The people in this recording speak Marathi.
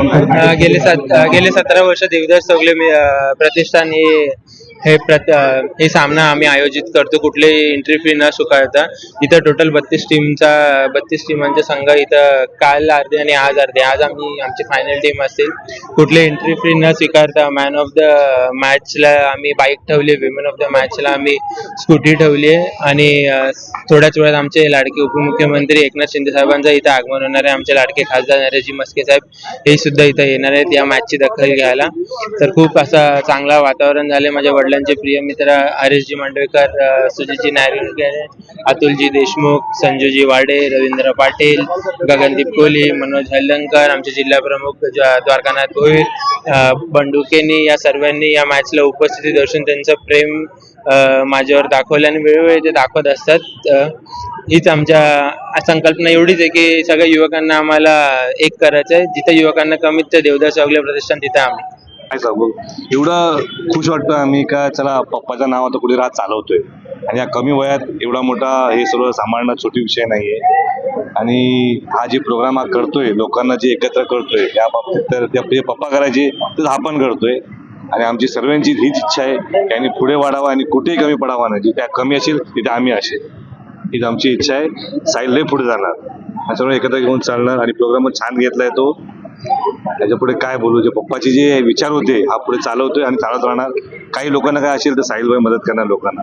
गेले 17 वर्ष देवदास चौगले प्रतिष्ठान हे सामना आम्ही आयोजित करतो. कुठलेही एंट्री फी न स्वीकारता. इथं टोटल 32 टीमांचा संघ इथं काल अर्धे आणि आज अर्धे. आज आमची फायनल टीम असेल. कुठले एंट्री फी न स्वीकारता मॅन ऑफ द मॅचला आम्ही बाईक ठेवली, विमेन ऑफ द मॅचला आम्ही स्कूटी ठेवली आहे. आणि थोड्याच वेळात आमचे लाडके उपमुख्यमंत्री एकनाथ शिंदे साहेबांचं इथं आगमन होणार आहे. आमचे लाडके खासदार नरेशजी म्हस्के साहेब हे सुद्धा इथं येणार आहेत या मॅचची दखल घ्यायला. तर खूप असं चांगला वातावरण झाले. माझ्या वडिलांचे प्रिय मित्र हरीशजी मांडवेकर, सुजितजी नायरकर, अतुलजी देशमुख, संजूजी वाडे, रवींद्र पाटील, गगनदीप कोहली, मनोज हल्लंकर, आमचे जिल्हा प्रमुख द्वारकानाथ भोईर, बंडू केनी या सर्वांनी या मॅचला उपस्थिती दर्शून त्यांचं प्रेम माझ्यावर दाखवलं आणि वेळोवेळी ते दाखवत असतात. हीच आमच्या संकल्पना एवढीच आहे की सगळ्या युवकांना आम्हाला एक करायचं आहे. जिथे युवकांना कमीत ते देवदास चौगले प्रतिष्ठान तिथे आम्ही काय सांगू. एवढं खुश वाटतं आम्ही का चला पप्पाचं नाव आता कुठे राहत चालवतोय आणि या कमी वयात एवढा मोठा हे सर्व सांभाळणं छोटी विषय नाहीये. आणि हा जे प्रोग्राम हा करतोय, लोकांना जे एकत्र करतोय या बाबतीत तर ते पप्पा करायचे तर हा पण करतोय. आणि आमची सर्वांची हीच इच्छा आहे की आम्ही पुढे वाढावा आणि कुठेही कमी पडावा नाही. जिथे कमी असेल तिथे आम्ही असेल, हीच आमची इच्छा आहे. साहिल लय पुढे जाणार, सर्व एकत्र घेऊन चालणार आणि प्रोग्राम छान घेतलाय तो. त्याच्या पुढे काय बोलू. जे पप्पाचे जे विचार होते हा पुढे चालवतोय आणि चालत राहणार. काही लोकांना काय असेल तर साहिल भाई मदत करणार लोकांना.